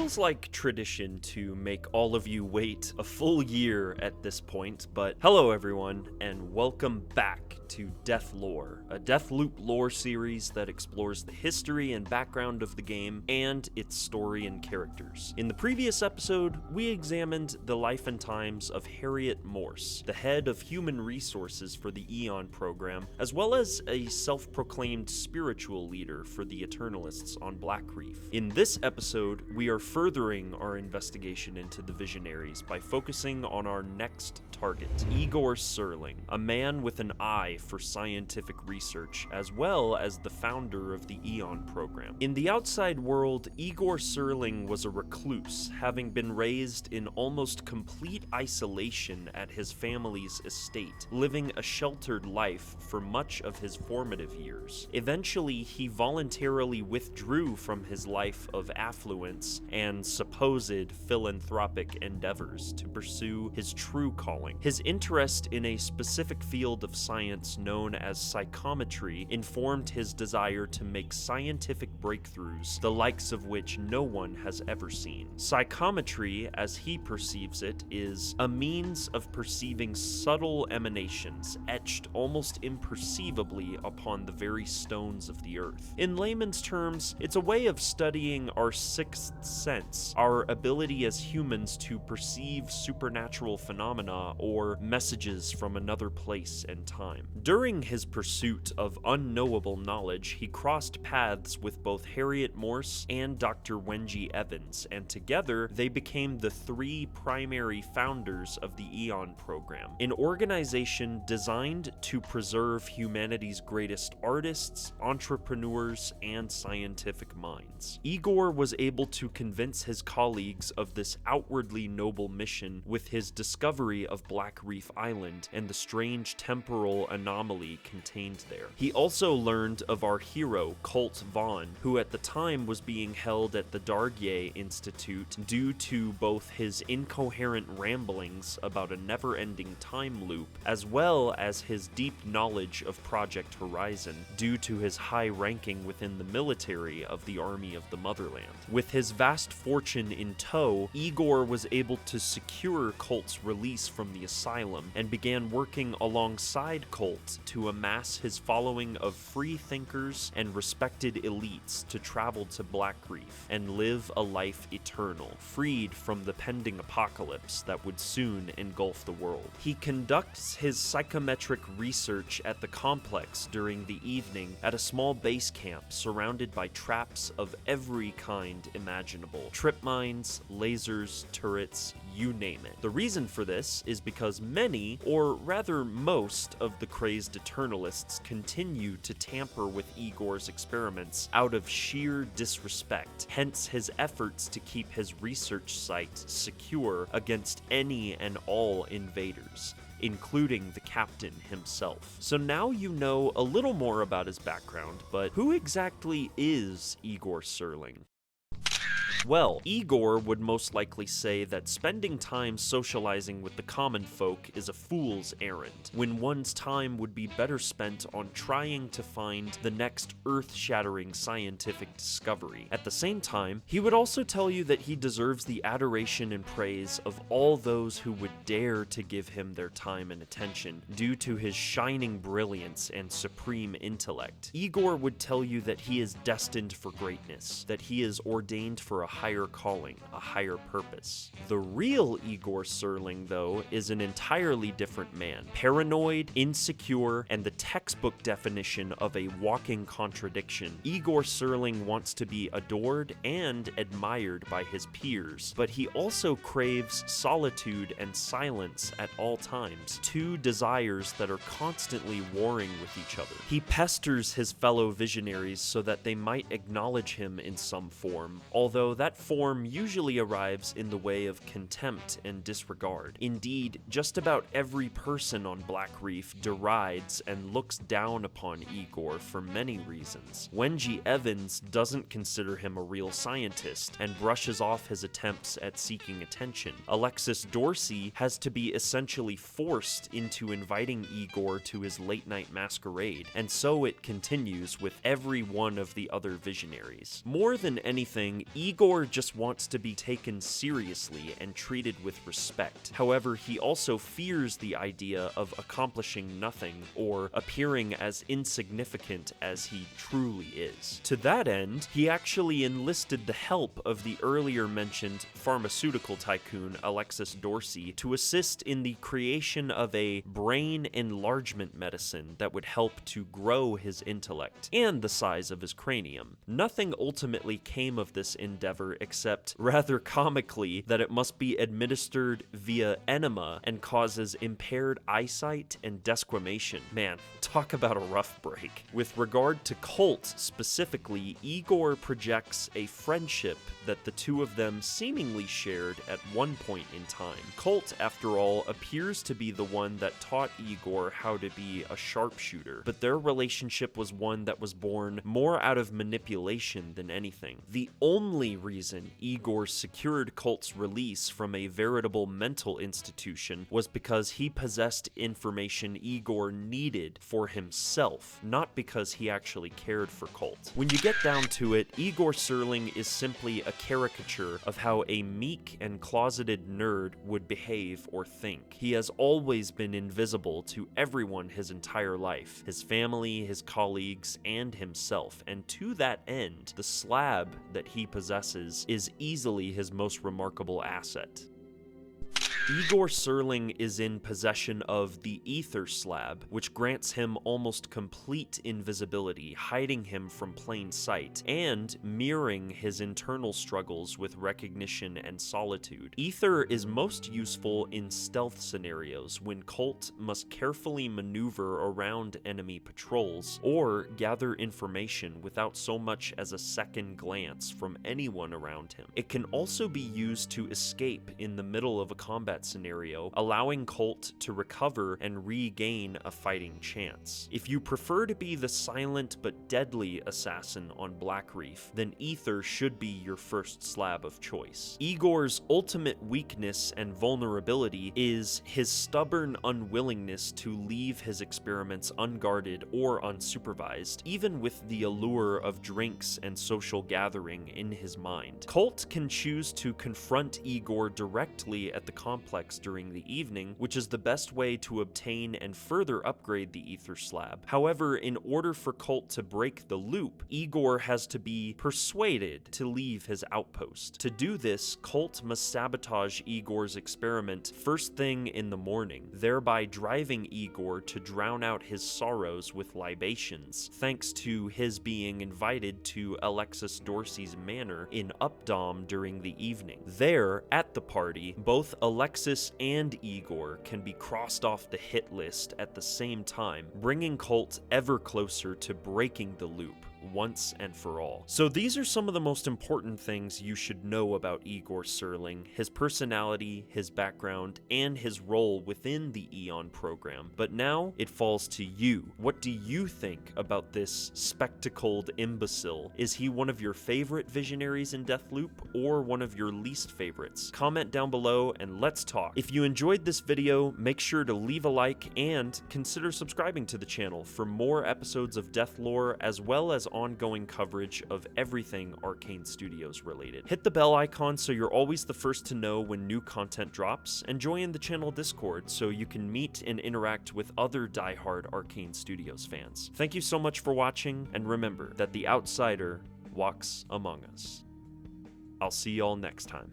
feels like tradition to make all of you wait a full year at this point, but hello everyone, and welcome back to Deathlore, a Deathloop lore series that explores the history and background of the game and its story and characters. In the previous episode, we examined the life and times of Harriet Morse, the head of human resources for the Eon program, as well as a self-proclaimed spiritual leader for the Eternalists on Black Reef. In this episode, we are furthering our investigation into the Visionaries by focusing on our next target, Egor Serling, a man with an eye for scientific research, as well as the founder of the Eon program. In the outside world, Egor Serling was a recluse, having been raised in almost complete isolation at his family's estate, living a sheltered life for much of his formative years. Eventually, he voluntarily withdrew from his life of affluence and supposed philanthropic endeavors to pursue his true calling. His interest in a specific field of science known as psychometry informed his desire to make scientific breakthroughs, the likes of which no one has ever seen. Psychometry, as he perceives it, is a means of perceiving subtle emanations etched almost imperceivably upon the very stones of the earth. In layman's terms, it's a way of studying our sixth sense, our ability as humans to perceive supernatural phenomena or messages from another place and time. During his pursuit of unknowable knowledge, he crossed paths with both Harriet Morse and Dr. Wenji Evans, and together they became the three primary founders of the Eon program, an organization designed to preserve humanity's greatest artists, entrepreneurs, and scientific minds. Egor was able to convince his colleagues of this outwardly noble mission with his discovery of Black Reef Island and the strange temporal anomaly contained there. He also learned of our hero, Colt, who at the time was being held at the Dargye Institute due to both his incoherent ramblings about a never-ending time loop, as well as his deep knowledge of Project Horizon due to his high ranking within the military of the Army of the Motherland. With his vast fortune in tow, Egor was able to secure Colt's release from the asylum and began working alongside Colt to amass his following of free thinkers and respected elites to travel to Black Reef and live a life eternal, freed from the pending apocalypse that would soon engulf the world. He conducts his psychometric research at the complex during the evening at a small base camp surrounded by traps of every kind imaginable. Trip mines, lasers, turrets, you name it. The reason for this is because many, or rather most, of the crazed Eternalists continue to tamper with Egor's experiments out of sheer disrespect, hence his efforts to keep his research site secure against any and all invaders, including the captain himself. So now you know a little more about his background, but who exactly is Egor Serling? Well, Egor would most likely say that spending time socializing with the common folk is a fool's errand, when one's time would be better spent on trying to find the next earth-shattering scientific discovery. At the same time, he would also tell you that he deserves the adoration and praise of all those who would dare to give him their time and attention due to his shining brilliance and supreme intellect. Egor would tell you that he is destined for greatness, that he is ordained for a higher calling, a higher purpose. The real Egor Serling, though, is an entirely different man. Paranoid, insecure, and the textbook definition of a walking contradiction. Egor Serling wants to be adored and admired by his peers, but he also craves solitude and silence at all times, two desires that are constantly warring with each other. He pesters his fellow Visionaries so that they might acknowledge him in some form, although that form usually arrives in the way of contempt and disregard. Indeed, just about every person on Black Reef derides and looks down upon Egor for many reasons. Wenji Evans doesn't consider him a real scientist and brushes off his attempts at seeking attention. Alexis Dorsey has to be essentially forced into inviting Egor to his late-night masquerade, and so it continues with every one of the other Visionaries. More than anything, Egor Egor just wants to be taken seriously and treated with respect. However, he also fears the idea of accomplishing nothing or appearing as insignificant as he truly is. To that end, he actually enlisted the help of the earlier mentioned pharmaceutical tycoon Alexis Dorsey to assist in the creation of a brain enlargement medicine that would help to grow his intellect and the size of his cranium. Nothing ultimately came of this endeavor except, rather comically, that it must be administered via enema and causes impaired eyesight and desquamation. Man, talk about a rough break. With regard to Colt specifically, Egor projects a friendship that the two of them seemingly shared at one point in time. Colt, after all, appears to be the one that taught Egor how to be a sharpshooter, but their relationship was one that was born more out of manipulation than anything. The only reason Egor secured Colt's release from a veritable mental institution was because he possessed information Egor needed for himself, not because he actually cared for Colt. When you get down to it, Egor Serling is simply a caricature of how a meek and closeted nerd would behave or think. He has always been invisible to everyone his entire life, his family, his colleagues, and himself, and to that end, the slab that he possesses is easily his most remarkable asset. Egor Serling is in possession of the Ether Slab, which grants him almost complete invisibility, hiding him from plain sight, and mirroring his internal struggles with recognition and solitude. Ether is most useful in stealth scenarios when Colt must carefully maneuver around enemy patrols, or gather information without so much as a second glance from anyone around him. It can also be used to escape in the middle of a combat scenario, allowing Colt to recover and regain a fighting chance. If you prefer to be the silent but deadly assassin on Black Reef, then Ether should be your first slab of choice. Egor's ultimate weakness and vulnerability is his stubborn unwillingness to leave his experiments unguarded or unsupervised, even with the allure of drinks and social gathering in his mind. Colt can choose to confront Egor directly at the complex during the evening, which is the best way to obtain and further upgrade the Ether Slab. However, in order for Colt to break the loop, Egor has to be persuaded to leave his outpost. To do this, Colt must sabotage Egor's experiment first thing in the morning, thereby driving Egor to drown out his sorrows with libations, thanks to his being invited to Alexis Dorsey's manor in Updom during the evening. There, at the party, both Alexis and Egor can be crossed off the hit list at the same time, bringing Colt ever closer to breaking the loop once and for all. So these are some of the most important things you should know about Egor Serling, his personality, his background, and his role within the Eon program. But now it falls to you. What do you think about this spectacled imbecile? Is he one of your favorite Visionaries in Deathloop or one of your least favorites? Comment down below and let's talk. If you enjoyed this video, make sure to leave a like and consider subscribing to the channel for more episodes of Deathlore, as well as ongoing coverage of everything Arcane Studios related. Hit the bell icon so you're always the first to know when new content drops, and join the channel Discord so you can meet and interact with other diehard Arcane Studios fans. Thank you so much for watching, and remember that the outsider walks among us. I'll see y'all next time.